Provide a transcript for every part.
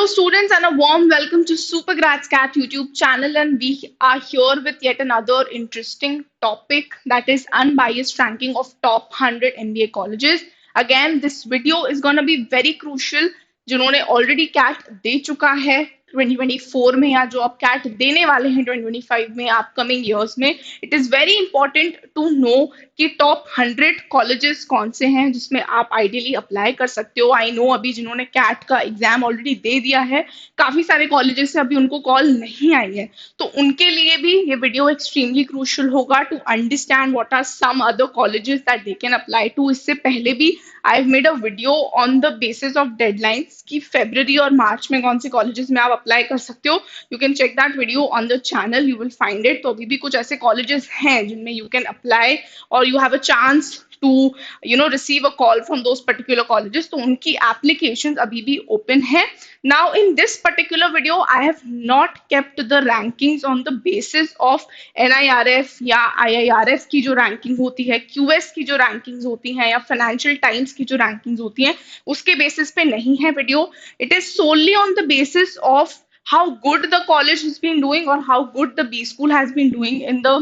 students, and a warm welcome to Super Cat YouTube channel. And we are here with yet another interesting topic, that is unbiased ranking of top 100 MBA colleges. Again, this video is going to be very crucial. जिन्होंने already cat दे चुका है 2024 में, या जो आप cat देने वाले हैं 2025 में, अपकमिंग ईयर्स में, it is very important to know कि टॉप 100 कॉलेजेस कौन से हैं जिसमें आप आइडियली अप्लाई कर सकते हो. आई नो अभी जिन्होंने कैट का एग्जाम ऑलरेडी दे दिया है, काफी सारे कॉलेजेस से अभी उनको कॉल नहीं आई है, तो उनके लिए भी ये वीडियो एक्सट्रीमली क्रूशियल होगा to understand what are some other colleges that they can apply to. इससे पहले भी I have made a video on the basis of deadlines कि फरवरी और मार्च में कौन से कॉलेजेस में आप अप्लाई कर सकते हो. You can check that video on the channel, you will find it. तो अभी भी कुछ ऐसे कॉलेजेस हैं जिनमें यू कैन अप्लाई और you have a chance to receive a call from those particular colleges. तो उनकी applications अभी भी open है. Now in this particular video I have not kept the rankings on the basis of NIRF या IIRF की जो ranking होती है, QS की जो rankings होती हैं, या Financial Times की जो rankings होती हैं, उसके basis पे नहीं है video. It is solely on the basis of how good the college has been doing or how good the B school has been doing in the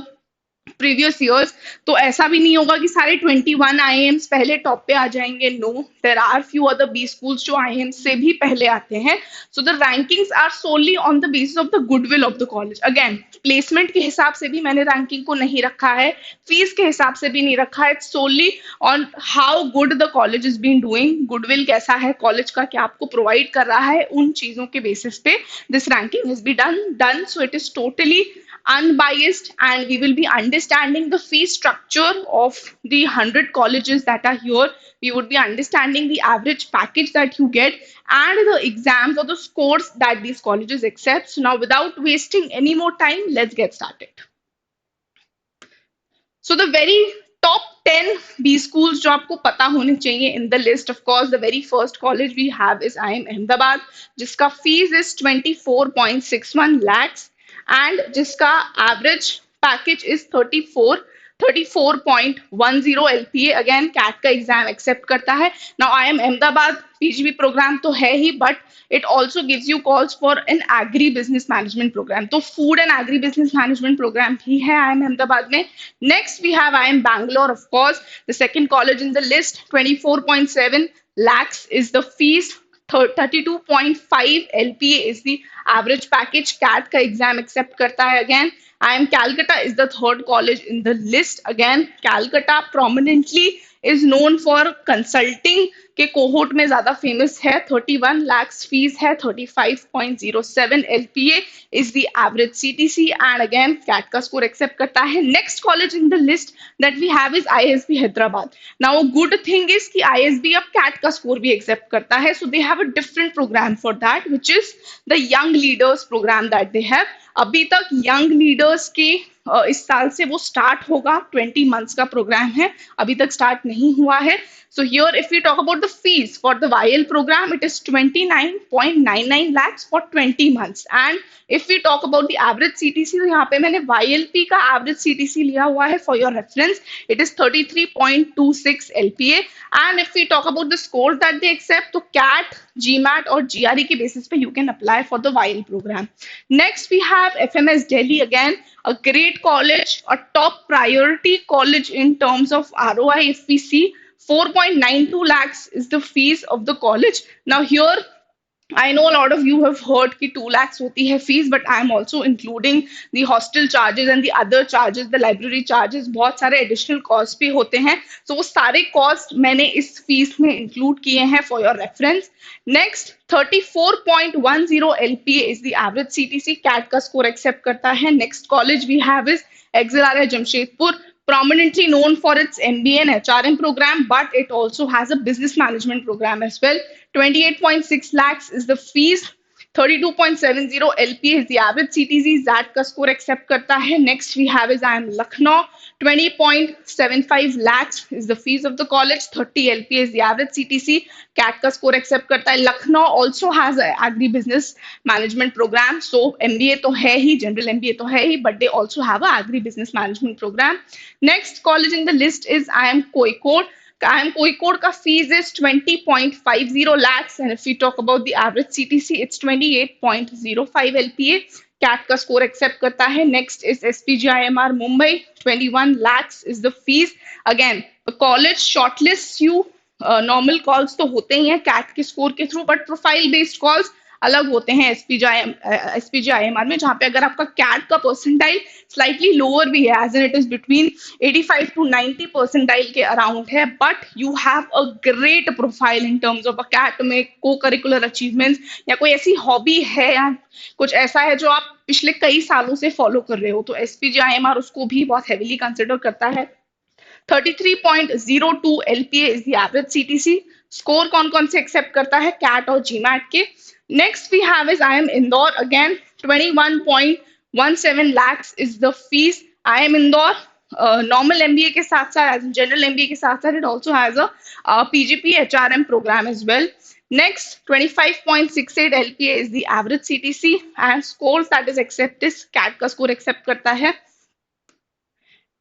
previous years. तो ऐसा भी नहीं होगा कि सारे 21 आईएम्स पहले टॉप पे आ जाएंगे. No, there are few other B schools जो आईएम्स से भी पहले आते हैं. So the rankings are solely on the basis of the goodwill of the college. Again, placement के हिसाब से भी मैंने रैंकिंग को नहीं रखा है, फीस के हिसाब से भी नहीं रखा है. It's solely on how good the college is been doing, goodwill कैसा है कॉलेज का, क्या आपको प्रोवाइड कर रहा है, उन चीजों के बेसिस पे this ranking is be done. So it is totally unbiased, and we will be understanding the fee structure of the 100 colleges that are here. We would be understanding the average package that you get and the exams or the scores that these colleges accept. So now, without wasting any more time, let's get started. So the very top 10 B schools जो आपको पता होने चाहिए in the list, of course, the very first college we have is IIM Ahmedabad, जिसका fees is 24.61 lakhs. And जिसका average package is 34.10 LPA. Again, CAT का exam accept करता है. Now IIM Ahmedabad PGB programme तो है ही, but it also gives you calls for an agri business management programme. तो food and agri business management programme भी है IIM अहमदाबाद में. Next we have IIM Bangalore, of course the second college in the list. 24.7 lakhs is the fees. 32.5 LPA is the average package. CAT का exam accept करता है. Again, IIM Calcutta is the third college in the list. Again, Calcutta prominently is known for consulting के cohort में ज्यादा famous है. 31 lakhs fees है. 35.07 LPA is the average CTC, and again CAT का score accept करता है. Next college in the list that we have is ISB Hyderabad. Now a good thing is कि ISB अब CAT का स्कोर भी accept करता है. So they have a different program for that, which is the Young Leaders program that they have. अभी तक young leaders की इस साल से वो स्टार्ट होगा. 20 मंथ्स का प्रोग्राम है, अभी तक स्टार्ट नहीं हुआ है. So here, if we talk about the fees for the YL program, it is 29.99 lakhs for 20 months. And if we talk about the average CTC, तो यहाँ पे मैंने YLP का average CTC लिया हुआ है for your reference. It is 33.26 LPA. And if we talk about the scores that they accept, तो CAT, GMAT और GRE के basis पे you can apply for the YL program. Next, we have FMS Delhi, again a great college, a top priority college in terms of ROI. If we see, 4.92 lakhs is the fees of the college. Now here, I know a lot of you have heard कि 2 lakhs होती है fees, but I am also including the hostel charges and the other charges, the library charges. बहुत सारे additional costs भी होते हैं. So वो सारे cost मैंने इस fees में include किए हैं for your reference. Next, 34.10 LPA is the average CTC. CAT का score accept करता है. Next college we have is XLRI Jamshedpur, prominently known for its MBA and HRM program, but it also has a business management program as well. 28.6 lakhs is the fees. 32.70 LPA is the average CTC. ZAT का score accept करता है. Next we have is IIM Lucknow. 20.75 lakhs is the fees of the college. 30 LPA is the average CTC. CAT का score accept करता है. Lucknow also has a agri business management program. So MBA तो है ही, general MBA तो है ही, but they also have a agri business management program. Next college in the list is IIM Kozhikode. IIM Kozhikode का fees is 20.50 lakhs, and if we talk about the average CTC, it's 28.05 LPA. CAT का score accept करता है. Next is SPGIMR Mumbai, 21 lakhs is the fees. Again, the college shortlists you. Normal calls तो होते ही हैं cat के score के through, but profile based calls अलग होते हैं एसपीजीआईएमआर में, जहां पे अगर आपका कैट का परसेंटाइल स्लाइटली लोअर भी है, as in it is between 85 to 90 percentile के अराउंड है, but you have a great profile in terms of a CAT में को करिकुलर अचीवमेंट्स, या कोई ऐसी हॉबी है या कुछ ऐसा है जो आप पिछले कई सालों से फॉलो कर रहे हो, तो एसपीजीआईएमआर उसको भी बहुत हैवीली कंसिडर करता है. 33.02 LPA is the average CTC. Score कौन-कौन से accept करता है CAT और GMAT के. Next we have is IIM Indore, again 21.17 lakhs is the fees. IIM Indore normal MBA के साथ साथ, as in general MBA के साथ साथ, it also has a PGP HRM program as well. Next, 25.68 LPA is the average CTC, and scores that is accept is CAT का score accept करता है.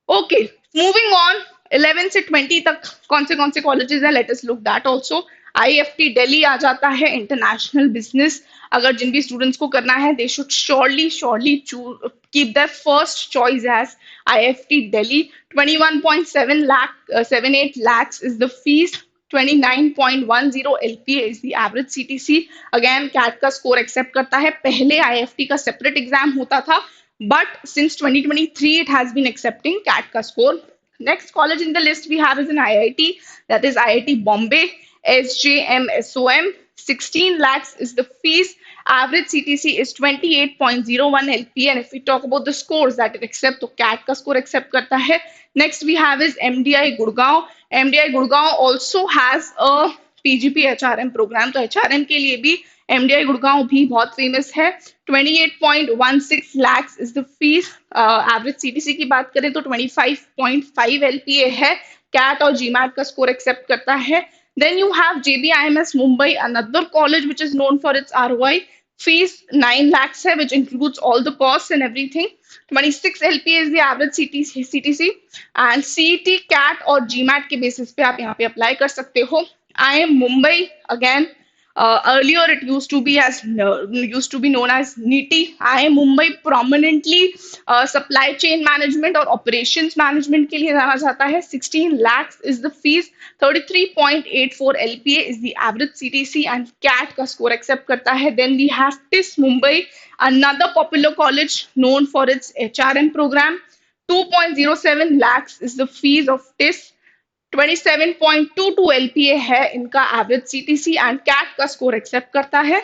Okay, moving on, 11 से 20 तक कौन से कॉलेजेस हैं, let us look that also. IFT Delhi आ जाता है, इंटरनेशनल बिजनेस. अगर जिन भी स्टूडेंट्स को करना है, they should surely keep their first choice as IFT Delhi. 21.78 lakhs is the fees. 29.10 LPA is the average CTC. Again, CAT का स्कोर एक्सेप्ट करता है. पहले आईएफटी का सेपरेट एग्जाम होता था, but since 2023 it has been accepting CAT ka score. Next college in the list we have is an IIT, that is IIT Bombay, SJMSOM. 16 lakhs is the fees. Average CTC is 28.01 LPA, and if we talk about the scores that it accept, तो CAT का score accept करता है. Next we have is MDI Gurgaon. MDI Gurgaon also has a PGP HRM program, तो HRM के लिए भी MDI Gurgaon भी बहुत फेमस है. 28.16 lakhs is the fees. Average CTC की बात करें तो 25.5 LPA है. कैट और जीमैट का स्कोर एक्सेप्ट करता है. Then you have JBIMS Mumbai, another college which is known for its ROI. Fees 9 lakhs है, which includes all the costs and everything. 26 LPA is the average CTC, and CET, CAT और GMAT के basis पे आप यहाँ पे apply कर सकते हो. IIM Mumbai, again, earlier it used to be known as NITI. IIM Mumbai prominently supply chain management और operations management के लिए जाना जाता है. 16 lakhs is the fees. 33.84 LPA is the average CTC, and CAT का score accept करता है. Then we have TIS Mumbai, another popular college known for its HRM program. 2.07 lakhs is the fees of TIS. 27.22 LPA है इनका average CTC, and CAT का score accept करता है.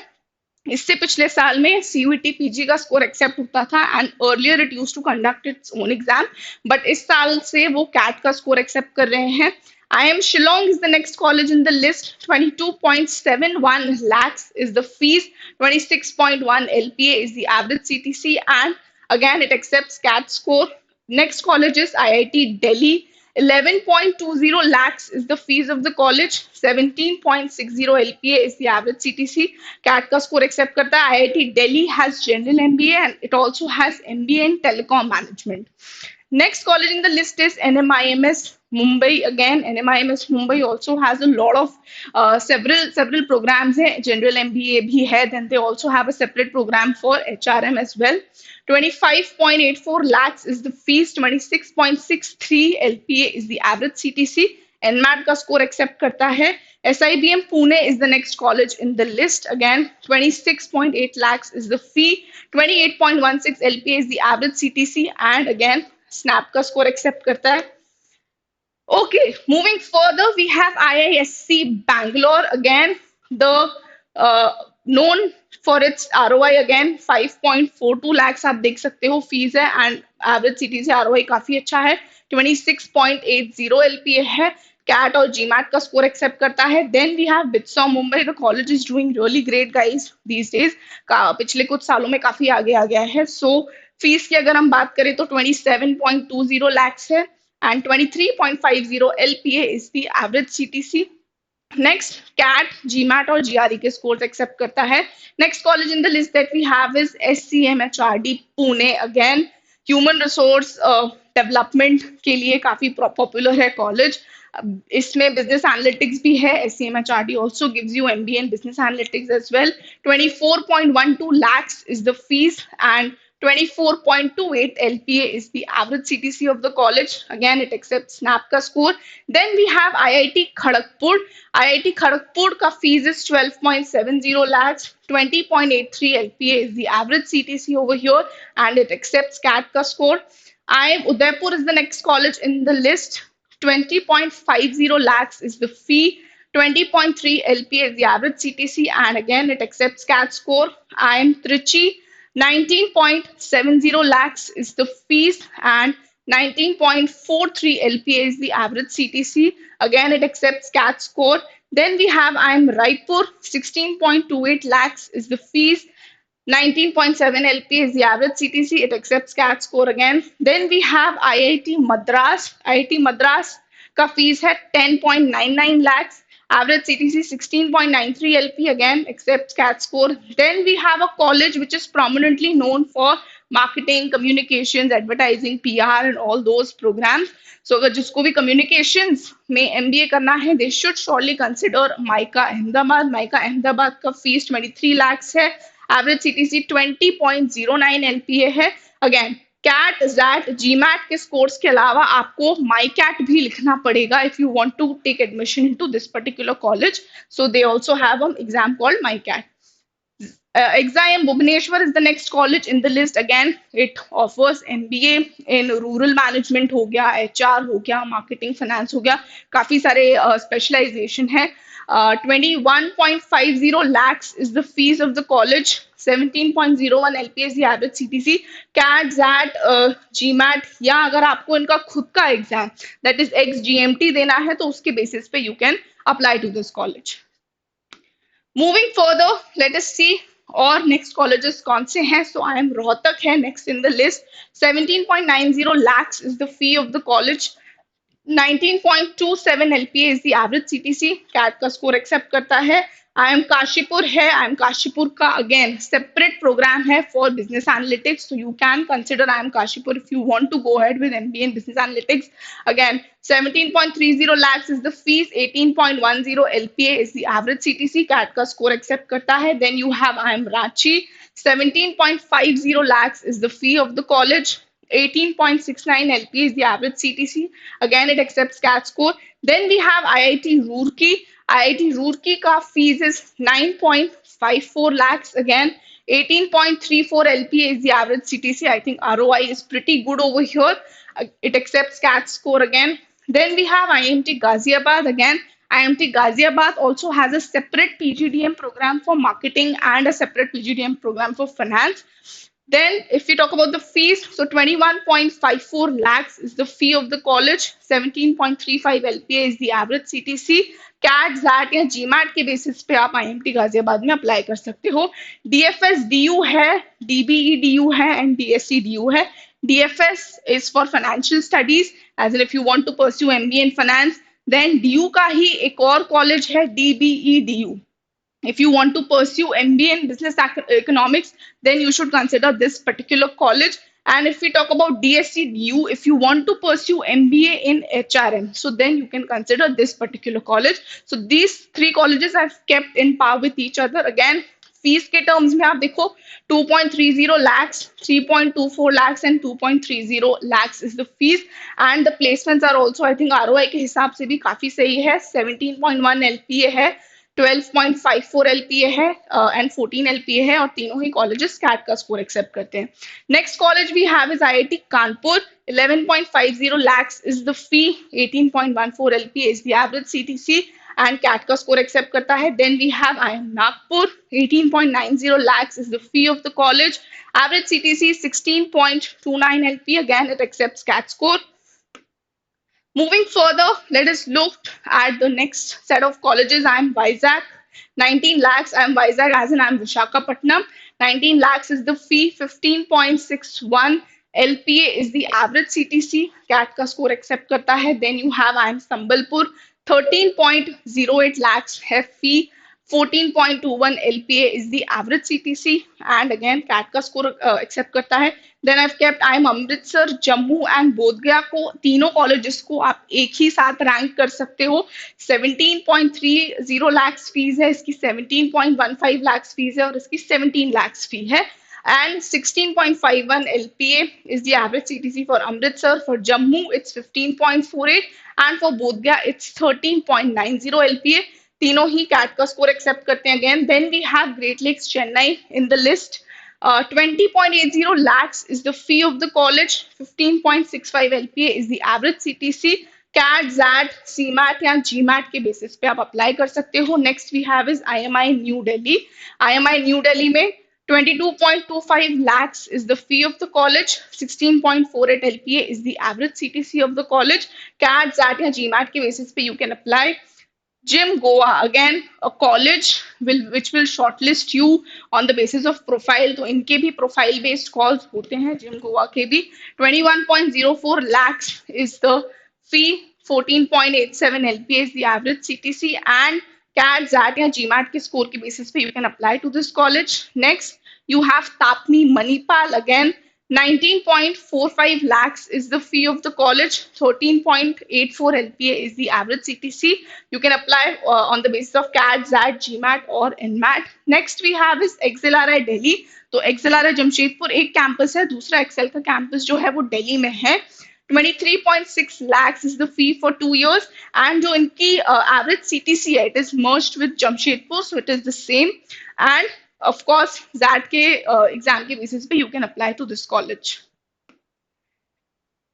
इससे पिछले साल में सीयूईटी पीजी का स्कोर एक्सेप्ट होता था, and earlier it used to conduct its own exam, but इस साल से वो कैट का स्कोर एक्सेप्ट कर रहे हैं. IIM Shillong is the next college in the list. 22.71 lakhs is the fees. 26.1 LPA is the average CTC, and again it accepts CAT score. Next college is IIT Delhi. 11.20 lakhs is the fees of the college. 17.60 LPA is the average CTC. CAT का score accept करता है. IIT Delhi has general MBA, and it also has MBA in telecom management. Next college in the list is NMIMS Mumbai. Again, NMIMS Mumbai also has a lot of several programs है. General MBA भी है. Then they also have a separate program for HRM as well. 25.84 lakhs is the fees. 26.63 LPA is the average CTC. NMAT का score accept करता है. SIBM Pune is the next college in the list. Again, 26.8 lakhs is the fee. 28.16 LPA is the average CTC, and again, SNAP का score accept करता है. Okay, moving further, we have IISc Bangalore. Again, the known for its ROI, again 5.42 lakhs आप देख सकते हो fees है, and average सीटी से ROI काफी अच्छा है. 26.80 LPA है. कैट और जीमैट का स्कोर एक्सेप्ट करता है. Then we have BITSoM Mumbai. The college is doing really great guys these days. पिछले कुछ सालों में काफी आगे आ गया है. सो फीस की अगर हम बात करें तो 27.20 lakhs है, and 23.50 LPA is the average CTC. Next, CAT, GMAT और GRE के scores accept करता है. Next college in the list that we have is SCMHRD Pune. Again, human resource development के लिए काफी popular है college. इसमें बिजनेस एनालिटिक्स भी है. SCMHRD also gives you MBA in business analytics as well. 24.12 lakhs is the fees, and 24.28 LPA is the average CTC of the college. Again, it accepts SNAPCA score. Then we have IIT Kharagpur. IIT Kharagpur ka fees is 12.70 lakhs. 20.83 LPA is the average CTC over here, and it accepts CAT ka score. IIM Udaipur is the next college in the list. 20.50 lakhs is the fee. 20.3 LPA is the average CTC, and again it accepts CAT score. IIM Trichy, 19.70 lakhs is the fees, and 19.43 LPA is the average CTC. Again, it accepts CAT score. Then we have IIM Raipur, 16.28 lakhs is the fees. 19.7 LP is the average CTC. It accepts CAT score again. Then we have IIT Madras. IIT Madras का fees है 10.99 lakhs. Average CTC 16.93 LP, again accepts CAT score. Then we have a college which is prominently known for marketing, communications, advertising, PR and all those programs. So अगर जिसको भी communications में MBA करना है, they should surely consider MICA Ahmedabad. MICA Ahmedabad का fees 23 lakhs है. Average CTC 20.09 LPA है. Again CAT XAT GMAT के स्कोर्स के अलावा आपको माई कैट भी लिखना पड़ेगा if you want to take admission into this particular college. So they also have an exam called MyCat. Exim Bhubaneswar is the next college in the list. Again, it offers MBA in rural management हो गया, HR हो गया, marketing finance हो गया, काफी सारे specialization है. 21.50 lakhs is the fees of the college. 17.01 LPA is the average CTC. CAT, ZAT, GMAT या अगर आपको इनका खुद का एग्जाम that is XGMT देना है तो उसके बेसिस पे you can apply to this college. Moving further, let us see और नेक्स्ट कॉलेजेस कौन से हैं. सो आई एम रोहतक है next in the list. 17.90 lakhs is the fee of the college. 19.27 LPA is the average CTC. CAT का score accept करता है. I am Kashipur है. I am Kashipur का अगेन सेपरेट प्रोग्राम है for business analytics. So you can consider IIM Kashipur if you want to go ahead with MBA in business analytics. Again, 17.30 lakhs is the fees. 18.10 LPA is the average CTC. CAT का score accept करता है. Then you have I am Ranchi. 17.50 lakhs is the fee of the college. 18.69 LP is the average CTC. Again, it accepts CAT score. Then we have IIT Roorkee. IIT Roorkee ka fees is 9.54 lakhs. Again, 18.34 LPA is the average CTC. I think ROI is pretty good over here. It accepts CAT score again. Then we have IMT Ghaziabad. Again, IMT Ghaziabad also has a separate PGDM program for marketing and a separate PGDM program for finance. Then, if we talk about the fees, so 21.54 lakhs is the fee of the college. 17.35 LPA is the average CTC. CAT, ZAT या GMAT के basis पे आप IMT Ghaziabad में apply कर सकते हो. DFS DU है, DBE DU है and DSC DU है. DFS is for financial studies, as in if you want to pursue MBA in finance. Then DU का ही एक और कॉलेज है DBE DU. If you want to pursue MBA in business economics, then you should consider this particular college. And if we talk about DSC DU, if you want to pursue MBA in HRM, so then you can consider this particular college. So these three colleges I've kept in par with each other. Again, fees के terms में आप देखो 2.30 lakhs, 3.24 lakhs and 2.30 lakhs is the fees. And the placements are also, I think ROI के हिसाब से भी काफी सही है. 17.1 LPA है, 12.54 LPA है एंड 14 LPA है और तीनों ही कॉलेजेस कैट का स्कोर एक्सेप्ट करते हैं. Next college we have is IIT Kanpur. 11.50 lakhs is the fee. 18.14 LPA is the average CTC and CAT का स्कोर एक्सेप्ट करता है. Then we have IIM Nagpur. 18.90 lakhs is the fee of the college. Average CTC 16.29 LP. Again, it accepts CAT score. Moving further, let us look at the next set of colleges. I am Vizag, 19 lakhs. I am Vizag as in I am Visakhapatnam. 19 lakhs is the fee. 15.61 LPA is the average CTC. CAT का score accept करता है. Then you have I am Sambalpur. 13.08 lakhs है fee. 14.21 LPA is the average CTC, and again CAT का score accept करता है. Then I kept IIM Amritsar, Jammu and Bodhgaya को, तीनों colleges को आप एक ही साथ रैंक कर सकते हो. 17.30 lakhs फीस है इसकी, 17.15 lakhs फीस है और इसकी 17 lakhs फी है. And 16.51 LPA is the average CTC for Amritsar. For Jammu, it's 15.48, and for Bodh Gaya, it's 13.90 LPA. तीनों ही कैट का स्कोर एक्सेप्ट करते हैं again. Then we have great lakes Chennai in the list. 20.80 lakhs is the fee of the college. 15.65 LPA is the average CTC. CAT, XAT, CMAT या GMAT के basis पे आप apply कर सकते हो. Next we have is IMI new Delhi. IMI new Delhi में 22.25 lakhs is the fee of the college. 16.48 LPA is the average CTC of the college. CAT, ZAT या GMAT के basis पे you can apply. Jim Goa, again a college which will shortlist you on the basis of profile. तो इनके भी profile based calls होते हैं. Jim Goa के भी 21.04 lakhs is the fee. 14.87 LPA is the average CTC, and CAT, ZAT या GMAT के score के बेसिस पे you can apply to this college. Next, you have Tapmi Manipal, again 19.45 lakhs is the fee of the college. 13.84 LPA is the average CTC. You can apply on the basis of CAT, ZAT, GMAT or NMAT. Next we have is XLRI Delhi. तो XLRI Jamshedpur एक campus है, दूसरा Excel का campus जो है वो दिल्ली में है. 23.6 lakhs is the fee for 2 years, and जो इनकी average CTC है, it is merged with Jamshedpur, so it is the same. And of course ZAT के exam के basis पे you can apply to this college.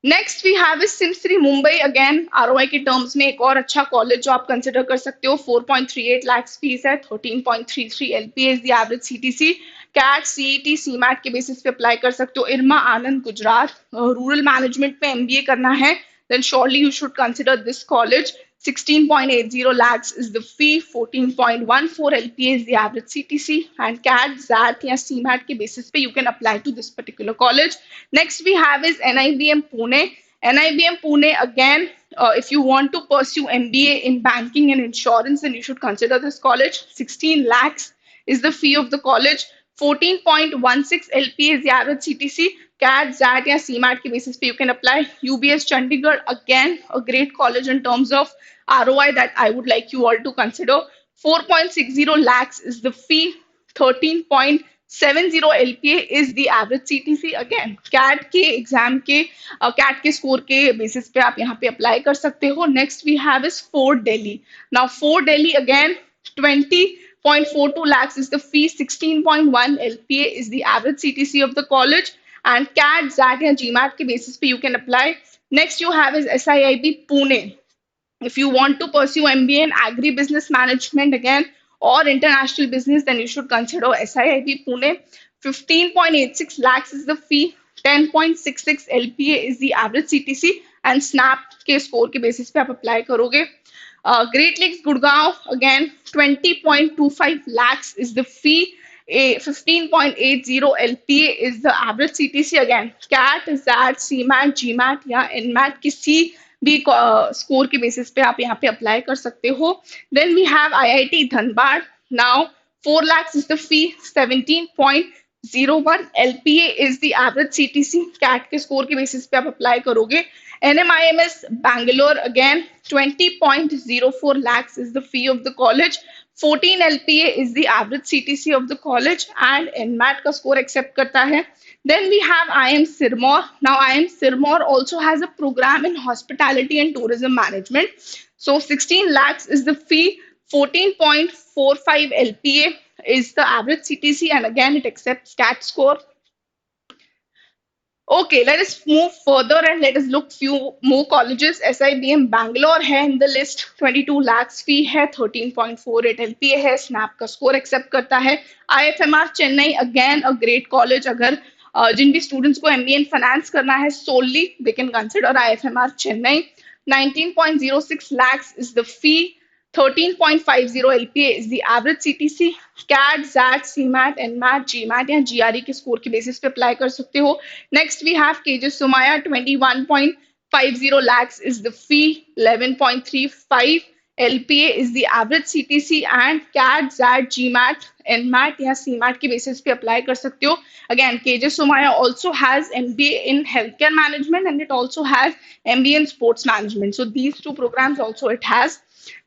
Next we have is SIMSREE Mumbai. Again ROI के terms में एक और अच्छा college जो आप कंसिडर कर सकते हो. 4.38 lakhs फीस है. 13.33 LPA is the average CTC. Cat, CET, CMAT के बेसिस पे अप्लाई कर सकते हो. इरमा आनंद, गुजरात, रूरल मैनेजमेंट में MBA करना है, then surely you should consider this college. 16.80 lakhs is the fee. 14.14 LPA is the average CTC, and CAT, ZAT या CMAT के basis पे you can apply to this particular college. Next we have is NIBM Pune. NIBM Pune, again, if you want to pursue MBA in banking and insurance, then you should consider this college. 16 lakhs is the fee of the college. 14.16 LPA is the average CTC. CAT, ZAT या CMAT के basis पे you can apply. UBS Chandigarh, again a great college in terms of ROI that I would like you all to consider. 4.60 lakhs is the fee. 13.70 LPA is the average CTC. Again CAT के exam के CAT के score के basis पे आप यहाँ पे apply कर सकते हो. Next we have is FORE Delhi. Now FORE Delhi, again 20.42 lakhs is the fee. 16.1 LPA is the average CTC of the college, and CAT, ZAT या GMAT के basis पे you can apply. Next you have is SIIB Pune. If you want to pursue MBA in agribusiness management again or international business, then you should consider SIIB Pune. 15.86 lakhs is the fee. 10.66 LPA is the average CTC, and SNAP के score के basis पे आप apply करोगे. Great Lakes Gurgaon, again 20.25 lakhs is the fee. 15.80 LPA is the average CTC. Again CAT, ZAT, CMAT, GMAT या NMAT किसी भी score के basis पे आप यहाँ पे अप्लाई कर सकते हो. Then we have IIT Dhanbad. Now 4 lakhs is the fee. 17.01 LPA is the average CTC. CAT के स्कोर के बेसिस पे आप अप्लाई करोगे. NMIMS Bangalore, again 20.04 lakhs is the fee of the college. 14 LPA is the average CTC of the college, and NMAT का score accept करता है. Then we have IIM Sirmaur. Now IIM Sirmaur also has a program in hospitality and tourism management. So 16 lakhs is the fee. 14.45 LPA is the average CTC, and again it accepts CAT score. Okay, let us move further and let us look few more colleges. SIBM Bangalore है in the list. 22 lakhs fee है. 13.48 LPA है. SNAP का score accept करता है. IFMR Chennai, again a great college. अगर जिन भी students को MBA in finance करना है solely, they can consider IFMR Chennai. 19.06 lakhs is the fee. 13.50 LPA is the average CTC. CAT, ZAT, CMAT, NMAT, GMAT या GRE के score के बेसिस पे apply कर सकते हो. Next we have KJ Somaiya. 21.50 lakhs is the fee. 11.35 LPA is the average CTC, and CAT, ZAT, GMAT, NMAT या CMAT के basis पे apply कर सकते हो. Again, KJ Somaya also has MBA in healthcare management, and it also has MBA in sports management. So these two programs also it has.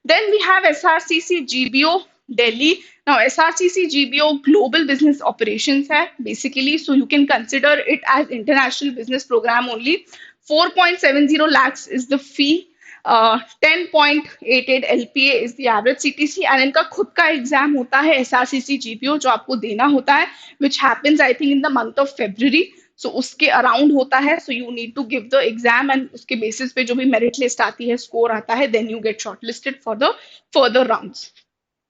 Then we have SRCC GBO Delhi. Now SRCC GBO Global Business Operations hai basically, so you can consider it as international business program only. 4.70 lakhs is the fee. 10.88 LPA is the average CTC, and इनका खुद का exam होता है SRCC GPO जो आपको देना होता है, which happens I think in the month of February. So उसके अराउंड होता है, so you need to give the exam, and उसके बेसिस पे जो भी मेरिट लिस्ट आती है, स्कोर आता है, then you get shortlisted for the further rounds.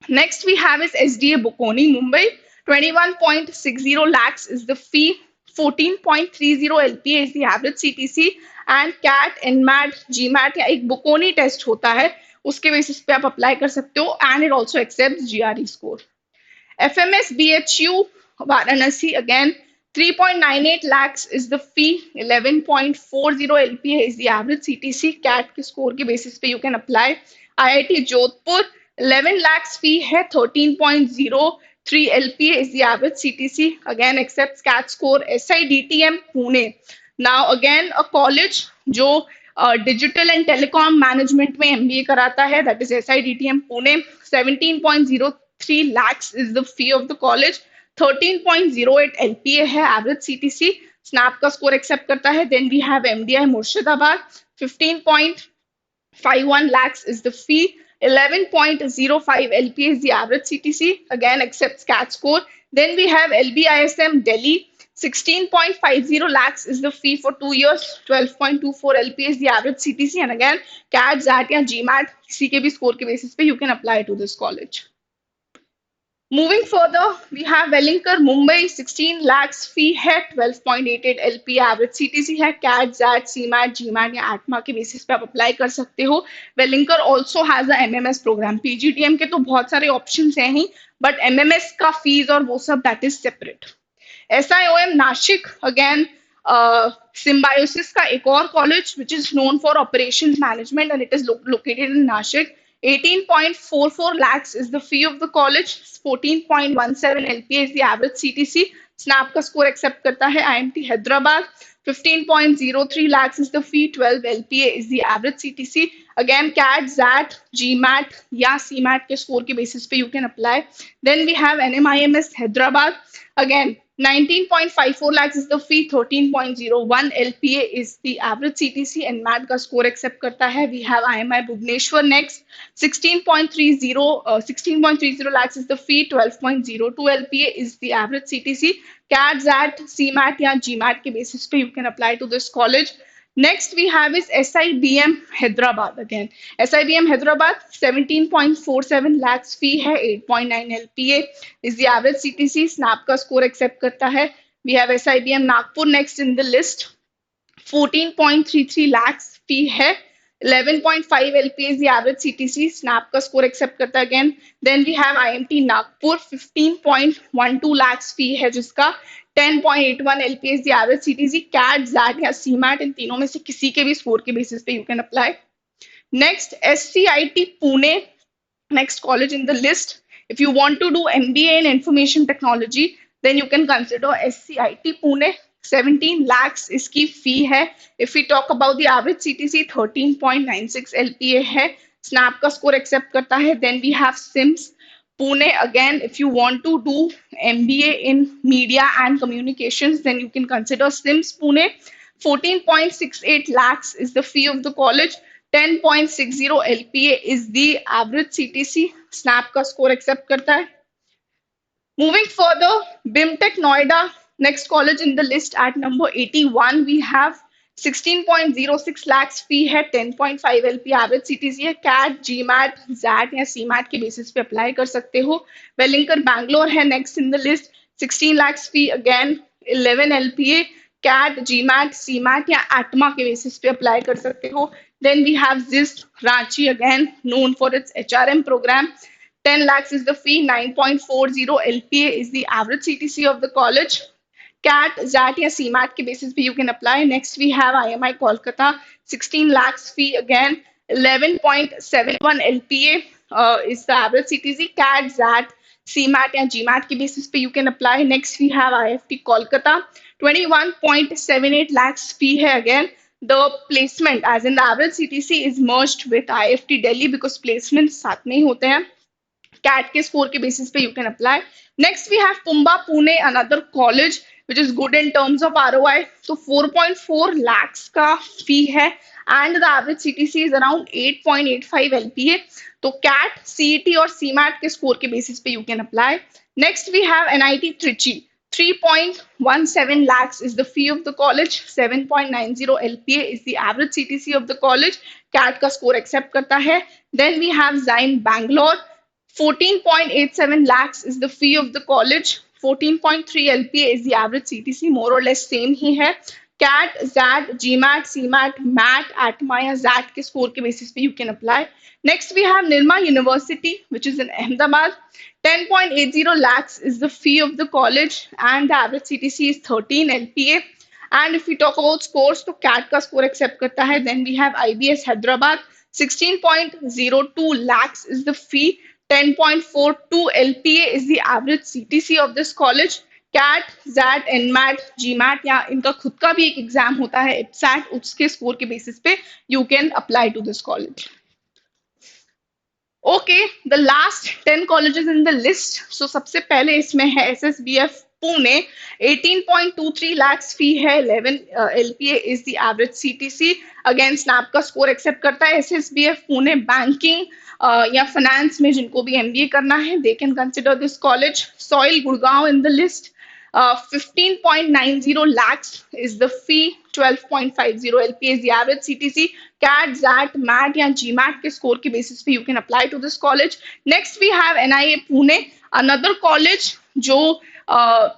Next we have is SDA Bokoni Mumbai. 21.60 lakhs is the fee. 14.30 LPA is the average CTC, and CAT, NMAT, GMAT या एक Bokoni test होता है, उसके basis पे आप apply कर सकते हो, and it also accepts GRE score. FMS BHU Varanasi, again 3.98 lakhs is the fee. 11.40 LPA is the average CTC. CAT के score के basis पे you can apply. IIT Jodhpur 11 lakhs fee है. 13.03 LPA is the average CTC. Again accepts CAT score. SIDTM Pune. Now again a college जो digital and telecom management में MBA कराता है, that is SIDTM Pune. 17.03 lakhs is the fee of the college. 13.08 LPA है average CTC. SNAP का score accept करता है. Then we have MDI Murshidabad. 15.51 lakhs is the fee. 11.05 LPA is the average CTC. Again accepts CAT score. Then we have LBISM Delhi. 16.50 lakhs is the fee for 2 years. 12.24 LPA is the average CTC, and again CAT, ZAT या GMAT किसी के भी score के basis पे you can apply to this college. Moving further, we have Wellinkar Mumbai. 16 lakhs fee है. 12.88 LPA average CTC है. CAT, ZAT, CMAT, GMAT या ATMA के बेसिस पे आप अप्लाई कर सकते हो. Wellinkar also has a MMS program. PGTM के तो बहुत सारे ऑप्शंस हैं ही, बट MMS का फीस और वो सब that is separate. SIOM Nashik, again Symbiosis का एक और college which is known for operations management, and it is located in Nashik. 18.44 lakhs is the fee of the college. 14.17 LPA is the average CTC. SNAP का score accept करता है. IMT Hyderabad. 15.03 lakhs is the fee. 12 LPA is the average CTC. Again CAT, ZAT, GMAT या CMAT के score के basis पे you can apply. Then we have NMIMS Hyderabad. Again 19.54 lakhs is the fee. 13.01 LPA is the average CTC, and MAT का score accept करता है. We have IMI Bhubaneswar next. 16.30 lakhs is the fee. 12.02 LPA is the average CTC. CAT, ZAT, CMAT या GMAT के basis पे you can apply to this college. Next we have is SIBM Hyderabad. Again SIBM Hyderabad. 17.47 lakhs fee है. 8.9 LPA is the average CTC. SNAP का score accept करता है. We have SIBM Nagpur next in the list. 14.33 lakhs fee है. 11.5 LPA is the average CTC. SNAP का score accept करता है again. Then we have IMT Nagpur. 15.12 lakhs fee है जिसका. 10.81 LPA is the average CTC. CAT, ZAT या CMAT इन तीनों में से किसी के भी स्कोर के बेसिस पे you can apply. Next SCIT Pune, next college in the list. If you want to do MBA in information technology, then you can consider SCIT Pune. 17 lakhs इसकी fee है. If we talk about the average CTC, 13.96 LPA है. Snap का score accept करता है. Then we have SIMS Pune. Again, if you want to do MBA in media and communications, then you can consider SIMS Pune. 14.68 lakhs is the fee of the college. 10.60 LPA is the average CTC. SNAP का score accept करता है. Moving further, BIMTech Noida, next college in the list at number 81. We have 16.06 lakhs fee है. 10.5 LPA average CTC है. CAT, GMAT, ZAT या CMAT के basis पे apply कर सकते हो. Wellinkar Bangalore है next in the list. 16 lakhs fee, again 11 LPA. CAT, GMAT, CMAT या ATMA के बेसिस पे अप्लाई कर सकते हो. Then we have ZIST Ranchi, again known for its HRM program. 10 lakhs is the fee. 9.40 LPA is the average CTC of the college. CAT, ZAT या CMAT के basis पे you can apply. Next we have IMI Kolkata. 16 lakhs fee, again 11.71 LPA is the average CTC. CAT, ZAT, CMAT या GMAT के basis पे you can apply. Next we have IFT Kolkata, 21.78 lakhs fee है again. The placement as in the average CTC is merged with IFT Delhi because placements साथ में ही होते हैं. Cat के score के बेसिस पे you can apply. Next we have PUMBA Pune, another college which is good in terms of ROI. तो 4.4 lakhs का fee है and the average CTC is around 8.85 एलपीए. तो कैट, सीईटी और सीमैट के स्कोर के बेसिस पे you can apply. Next we have NIT Trichy, 3.17 lakhs is the fee of the college, 7.90 LPA is the average CTC of the college. CAT का score accept करता है. Then we have Zyme Bangalore, 14.87 lakhs is the fee of the college. 14.3 LPA is the average CTC, more or less same ही है. CAT, ZAT, GMAT, CMAT, MAT, ATMA या ZAT के score के basis पे you can apply. Next we have Nirma University, which is in Ahmedabad. 10.80 lakhs is the fee of the college and the average CTC is 13 LPA. And if we talk about scores, तो CAT का score accept करता है. Then we have IBS Hyderabad, 16.02 lakhs is the fee. 10.42 LPA is the average CTC of this college. CAT, ZAT, NMAT, GMAT या इनका खुद का भी एक एग्जाम होता है EPSAT, उसके स्कोर के बेसिस पे you can apply to this college. Okay, the last 10 colleges in the list. So सबसे पहले इसमें है SSBF पुणे, 18.23 lakhs फी है, 11 LPA is the average CTC. Again snap का स्कोर एक्सेप्ट करता है. SSBF पुणे बैंकिंग या फाइनेंस में जिनको भी MBA करना है, they can consider this college. Soil Gurgaon in the list, 15.90 lakhs is the fee, 12.50 LPA is the average CTC. CAT, ZAT, MAT या GMAT के स्कोर के बेसिस पे you can apply to this college. Next we have NIA Pune, another college जो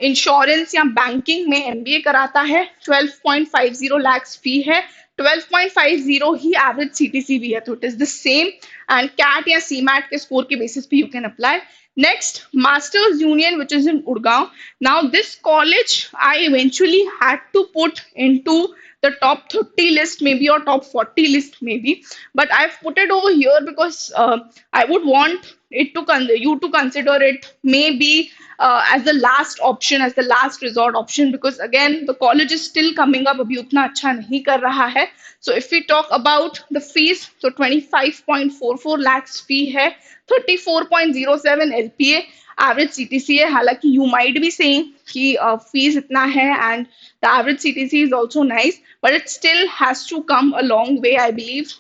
insurance या banking में MBA कराता है. 12.50 lakhs फी है, 12.50 ही एवरेज सीटीसी भी है, तो it is the same. And CAT या सीमैट के स्कोर के बेसिस पे you can apply. Next, Masters Union, which is in Gurgaon. Now, this college I eventually had to put into the top 30 list, maybe, or top 40 list, maybe. But I've put it over here because I would want it to you to consider it maybe as the last option, as the last resort option, because again the college is still coming up. अभी उतना अच्छा नहीं कर रहा है. So if we talk about the fees, so 25.44 lakhs fee है, 34.07 LPA average CTC है. हालांकि you might be saying कि fees इतना है and the average CTC is also nice, but it still has to come a long way, I believe.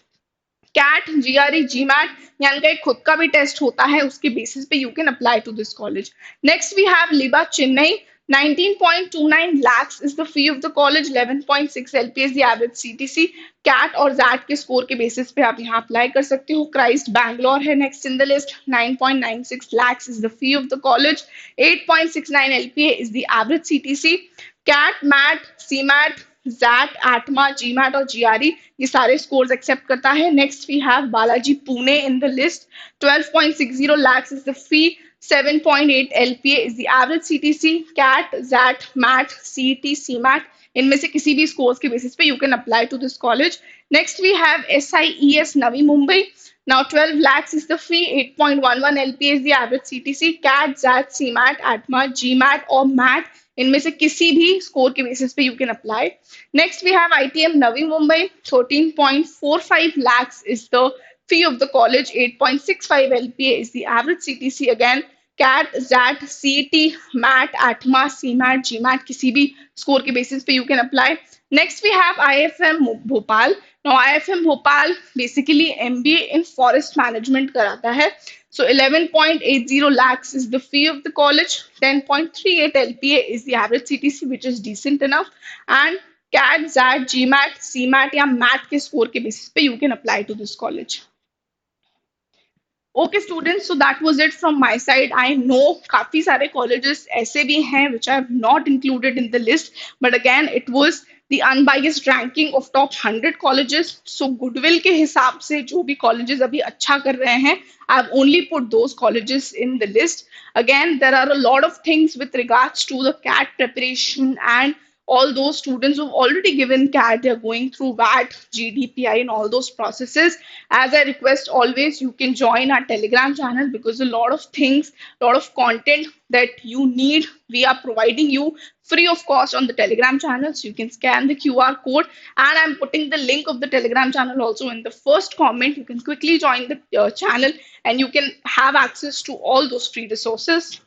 CAT, GRE, GMAT यानी का एक खुद का भी टेस्ट होता है, उसके बेसिस पे you can apply to this college. Next we have LIBA Chennai, 19.29 lakhs is the fee of the college, 11.6 LPA is the average CTC. CAT और ZAT के स्कोर के बेसिस पे आप यहाँ अप्लाई कर सकते हो. क्राइस्ट बैंगलोर है next in the list, 9.96 lakhs is the fee of the college, 8.69 LPA is the average CTC. CAT, MAT, CMAT, ZAT, ATMA, GMAT और GRE ये सारे स्कोर्स एक्सेप्ट करता है. Next we have Balaji Pune in the list, 12.60 lakhs is the fee, 7.8 LPA is the average CTC. CAT, ZAT, MAT, CET, CMAT इनमें से किसी भी scores के बेसिस पे you can apply to this college. Next we have SIES Navi Mumbai. Now 12 lakhs is the fee, 8.11 LPA is the average CTC. CAT, ZAT, CMAT, ATMA, GMAT और MAT इनमें से किसी भी स्कोर के बेसिस पे you can apply. Next we have ITM Navi Mumbai, 13.45 lakhs is the fee of the college, 8.65 LPA is the average CTC. Again, CAT, ZAT, CET, MAT, ATMA, CMAT, GMAT किसी भी score के basis पे you can apply. Next we have IFM Bhopal. Now IFM Bhopal basically MBA in forest management कराता है. So 11.80 lakhs is the fee of the college, 10.38 LPA is the average CTC, which is decent enough. And CAT, ZAT, GMAT, CMAT या MAT के score के basis पे you can apply to this college. Okay students, so that was it from my side. I know काफी सारे colleges ऐसे भी हैं which I have not included in the list, but again it was the unbiased ranking of top 100 colleges. So goodwill के हिसाब से जो भी colleges अभी अच्छा कर रहे हैं, I've only put those colleges in the list. Again, there are a lot of things with regards to the CAT preparation and all those students who've already given CAT, they're going through VAT, GDPI, and all those processes. As I request always, you can join our Telegram channel because a lot of things, a lot of content that you need, we are providing you free of cost on the Telegram channel. So you can scan the QR code, and I'm putting the link of the Telegram channel also in the first comment. You can quickly join the channel and you can have access to all those free resources.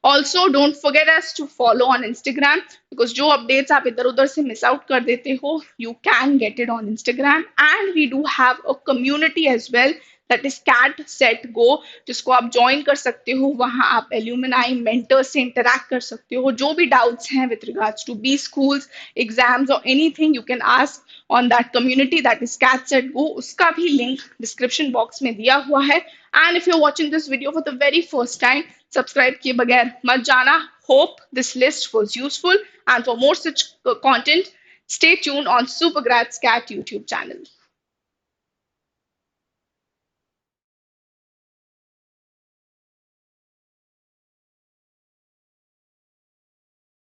Also don't forget us to follow on Instagram because जो updates आप इधर उधर से miss out कर देते हो you can get it on Instagram and we do have a community as well that is CAT set go जिसको आप ज्वाइन कर सकते हो वहां आप एल्यूमिनाई मेंटर्स से इंटरैक्ट कर सकते हो जो भी डाउट्स हैं with regards to B schools exams और anything you can ask on that community that is Cats at Go. उसका भी link description box में दिया हुआ है. And if you're watching this video for the very first time, subscribe किए बगैर मत जाना. Hope this list was useful. And for more such content, stay tuned on Supergrads Cat YouTube channel.